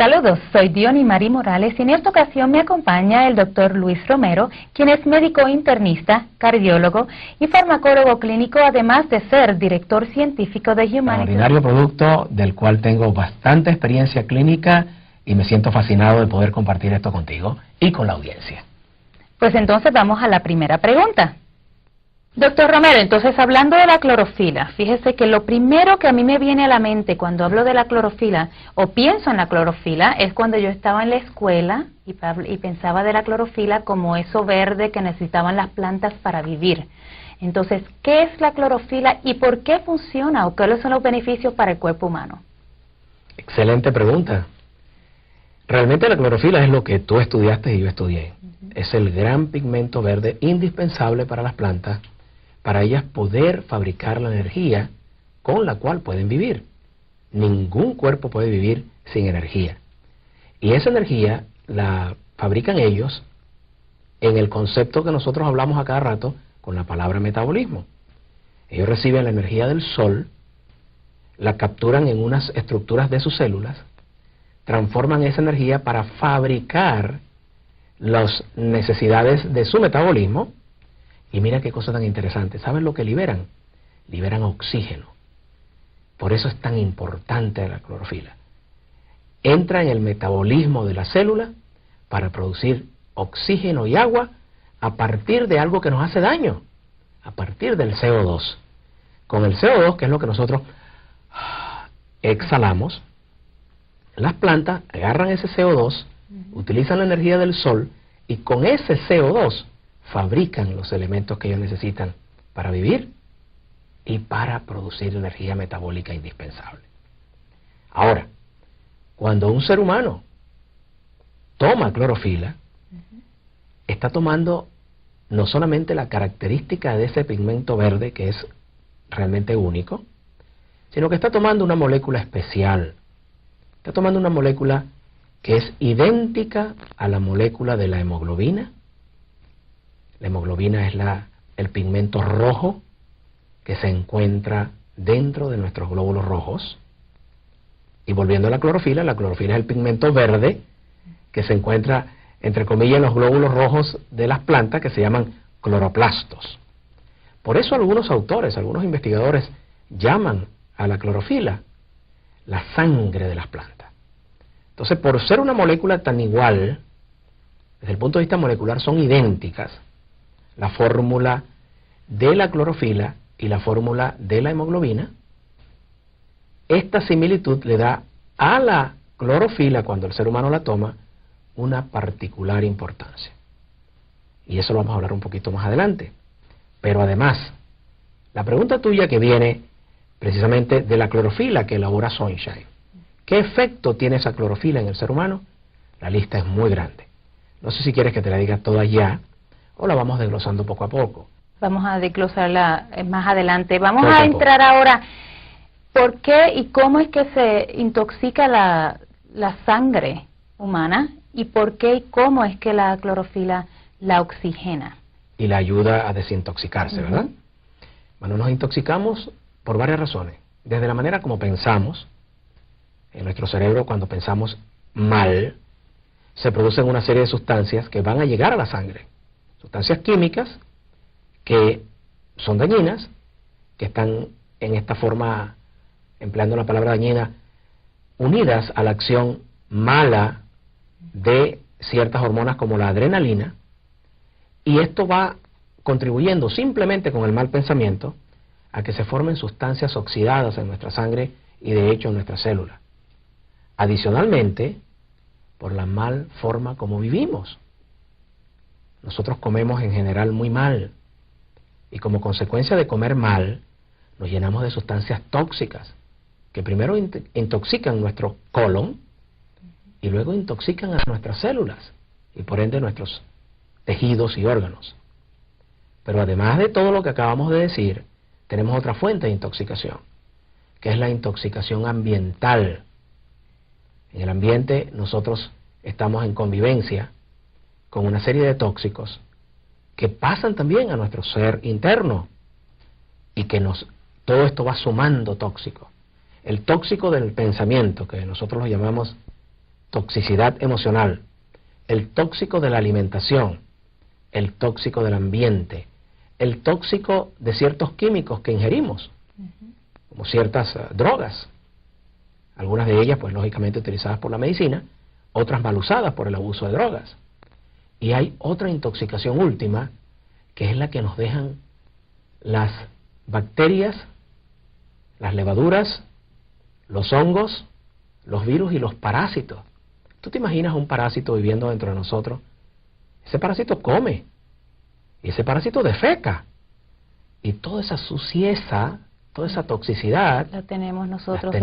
Saludos, soy Diony Mari Morales y en esta ocasión me acompaña el doctor Luis Romero, quien es médico internista, cardiólogo y farmacólogo clínico, además de ser director científico de Humanity. Extraordinario producto del cual tengo bastante experiencia clínica y me siento fascinado de poder compartir esto contigo y con la audiencia. Pues entonces vamos a la primera pregunta. Doctor Romero, entonces hablando de la clorofila, fíjese que lo primero que a mí me viene a la mente cuando hablo de la clorofila o pienso en la clorofila es cuando yo estaba en la escuela y pensaba de la clorofila como eso verde que necesitaban las plantas para vivir. Entonces, ¿qué es la clorofila y por qué funciona o cuáles son los beneficios para el cuerpo humano? Excelente pregunta. Realmente la clorofila es lo que tú estudiaste y yo estudié. Es el gran pigmento verde indispensable para las plantas, para ellas poder fabricar la energía con la cual pueden vivir. Ningún cuerpo puede vivir sin energía. Y esa energía la fabrican ellos en el concepto que nosotros hablamos a cada rato con la palabra metabolismo. Ellos reciben la energía del sol, la capturan en unas estructuras de sus células, transforman esa energía para fabricar las necesidades de su metabolismo. Y mira qué cosa tan interesante. ¿Saben lo que liberan? Liberan oxígeno. Por eso es tan importante la clorofila. Entra en el metabolismo de la célula para producir oxígeno y agua a partir de algo que nos hace daño, a partir del CO2. Con el CO2, que es lo que nosotros exhalamos, las plantas agarran ese CO2, utilizan la energía del sol y con ese CO2 fabrican los elementos que ellos necesitan para vivir y para producir energía metabólica indispensable. Ahora, cuando un ser humano toma clorofila, está tomando no solamente la característica de ese pigmento verde, que es realmente único, sino que está tomando una molécula especial. Está tomando una molécula que es idéntica a la molécula de la hemoglobina. La hemoglobina es el pigmento rojo que se encuentra dentro de nuestros glóbulos rojos. Y volviendo a la clorofila es el pigmento verde que se encuentra, entre comillas, en los glóbulos rojos de las plantas, que se llaman cloroplastos. Por eso algunos autores, algunos investigadores llaman a la clorofila la sangre de las plantas. Entonces, por ser una molécula tan igual, desde el punto de vista molecular son idénticas, la fórmula de la clorofila y la fórmula de la hemoglobina, esta similitud le da a la clorofila, cuando el ser humano la toma, una particular importancia. Y eso lo vamos a hablar un poquito más adelante. Pero además, la pregunta tuya que viene precisamente de la clorofila que elabora Sunshine. ¿Qué efecto tiene esa clorofila en el ser humano? La lista es muy grande. No sé si quieres que te la diga toda ya, o la vamos desglosando poco a poco. Vamos a desglosarla más adelante. Vamos a entrar ahora, ¿por qué y cómo es que se intoxica la sangre humana? ¿Y por qué y cómo es que la clorofila la oxigena? Y la ayuda a desintoxicarse, ¿verdad? Bueno, nos intoxicamos por varias razones. Desde la manera como pensamos, en nuestro cerebro cuando pensamos mal, se producen una serie de sustancias que van a llegar a la sangre. Sustancias químicas que son dañinas, que están en esta forma, empleando la palabra dañina, unidas a la acción mala de ciertas hormonas como la adrenalina, y esto va contribuyendo simplemente con el mal pensamiento a que se formen sustancias oxidadas en nuestra sangre y de hecho en nuestras células. Adicionalmente, por la mal forma como vivimos. Nosotros comemos en general muy mal, y como consecuencia de comer mal, nos llenamos de sustancias tóxicas, que primero intoxican nuestro colon, y luego intoxican a nuestras células, y por ende nuestros tejidos y órganos. Pero además de todo lo que acabamos de decir, tenemos otra fuente de intoxicación, que es la intoxicación ambiental. En el ambiente nosotros estamos en convivencia con una serie de tóxicos que pasan también a nuestro ser interno y que todo esto va sumando tóxico. El tóxico del pensamiento, que nosotros lo llamamos toxicidad emocional, el tóxico de la alimentación, el tóxico del ambiente, el tóxico de ciertos químicos que ingerimos, como ciertas drogas, algunas de ellas pues lógicamente utilizadas por la medicina, otras mal usadas por el abuso de drogas. Y hay otra intoxicación última, que es la que nos dejan las bacterias, las levaduras, los hongos, los virus y los parásitos. ¿Tú te imaginas un parásito viviendo dentro de nosotros? Ese parásito come, y ese parásito defeca, y toda esa suciedad, toda esa toxicidad la tenemos nosotros.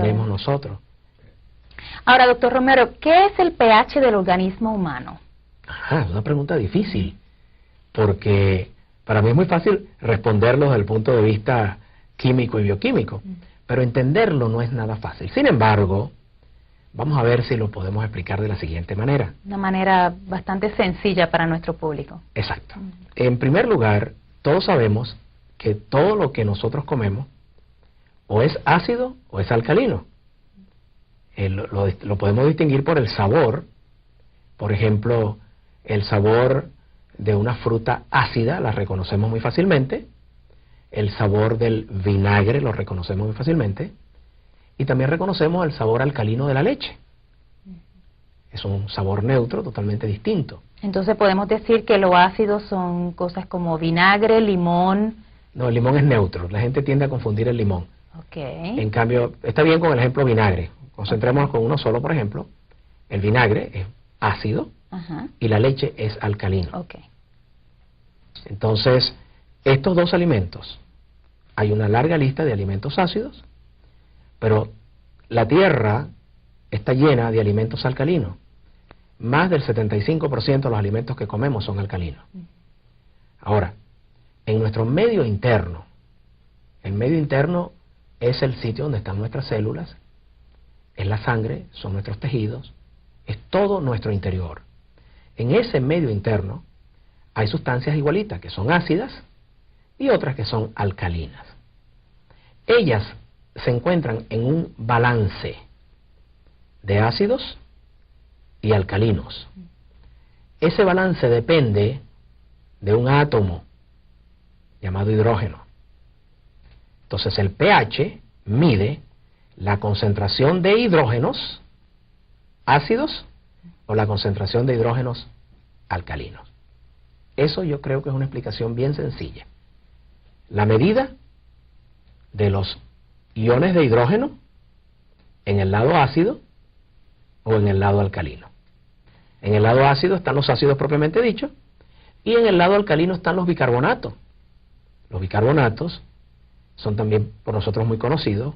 Ahora, doctor Romero, ¿qué es el pH del organismo humano? Es una pregunta difícil, porque para mí es muy fácil responderlo desde el punto de vista químico y bioquímico, pero entenderlo no es nada fácil. Sin embargo, vamos a ver si lo podemos explicar de la siguiente manera. Una manera bastante sencilla para nuestro público. Exacto. En primer lugar, todos sabemos que todo lo que nosotros comemos o es ácido o es alcalino. Lo podemos distinguir por el sabor. Por ejemplo, el sabor de una fruta ácida la reconocemos muy fácilmente. El sabor del vinagre lo reconocemos muy fácilmente. Y también reconocemos el sabor alcalino de la leche. Es un sabor neutro, totalmente distinto. Entonces podemos decir que lo ácido son cosas como vinagre, limón. No, el limón es neutro. La gente tiende a confundir el limón. Okay. En cambio, está bien con el ejemplo vinagre. Concentrémonos con uno solo, por ejemplo. El vinagre es ácido. Ajá. Y la leche es alcalino. Okay. Entonces, estos dos alimentos, hay una larga lista de alimentos ácidos, pero la tierra está llena de alimentos alcalinos. Más del 75% de los alimentos que comemos son alcalinos. Ahora, en nuestro medio interno, el medio interno es el sitio donde están nuestras células, es la sangre, son nuestros tejidos, es todo nuestro interior. En ese medio interno hay sustancias igualitas que son ácidas y otras que son alcalinas. Ellas se encuentran en un balance de ácidos y alcalinos. Ese balance depende de un átomo llamado hidrógeno. Entonces el pH mide la concentración de hidrógenos ácidos o la concentración de hidrógenos alcalinos. Eso yo creo que es una explicación bien sencilla. La medida de los iones de hidrógeno en el lado ácido o en el lado alcalino. En el lado ácido están los ácidos propiamente dichos y en el lado alcalino están los bicarbonatos. Los bicarbonatos son también por nosotros muy conocidos,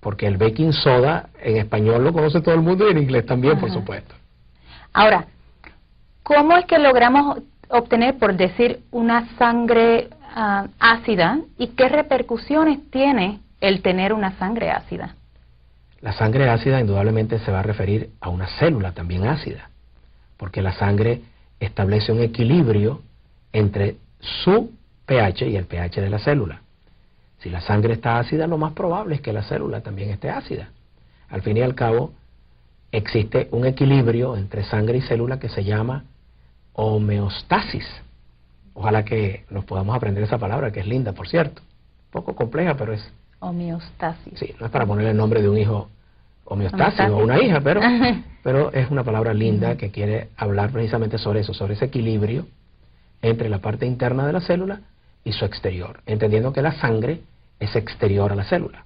porque el baking soda en español lo conoce todo el mundo y en inglés también, por supuesto. Ahora, ¿cómo es que logramos obtener, por decir, una sangre ácida y qué repercusiones tiene el tener una sangre ácida? La sangre ácida indudablemente se va a referir a una célula también ácida, porque la sangre establece un equilibrio entre su pH y el pH de la célula. Si la sangre está ácida, lo más probable es que la célula también esté ácida. Al fin y al cabo, existe un equilibrio entre sangre y célula que se llama homeostasis. Ojalá que nos podamos aprender esa palabra, que es linda, por cierto. Un poco compleja, pero es... Homeostasis. Sí, no es para ponerle el nombre de un hijo homeostasis o una hija, pero es una palabra linda que quiere hablar precisamente sobre eso, sobre ese equilibrio entre la parte interna de la célula y su exterior, entendiendo que la sangre es exterior a la célula.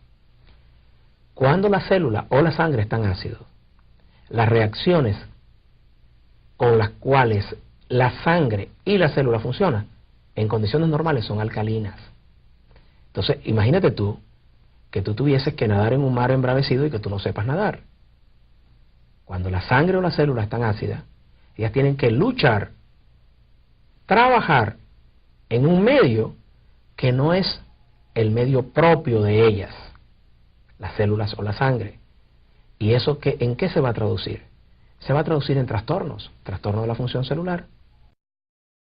Cuando la célula o la sangre están ácidos, las reacciones con las cuales la sangre y la célula funcionan en condiciones normales son alcalinas. Entonces, imagínate tú que tú tuvieses que nadar en un mar embravecido y que tú no sepas nadar. Cuando la sangre o la célula están ácidas, ellas tienen que luchar, trabajar en un medio que no es el medio propio de ellas, las células o la sangre. ¿Y eso en qué se va a traducir? Se va a traducir en trastornos, trastorno de la función celular,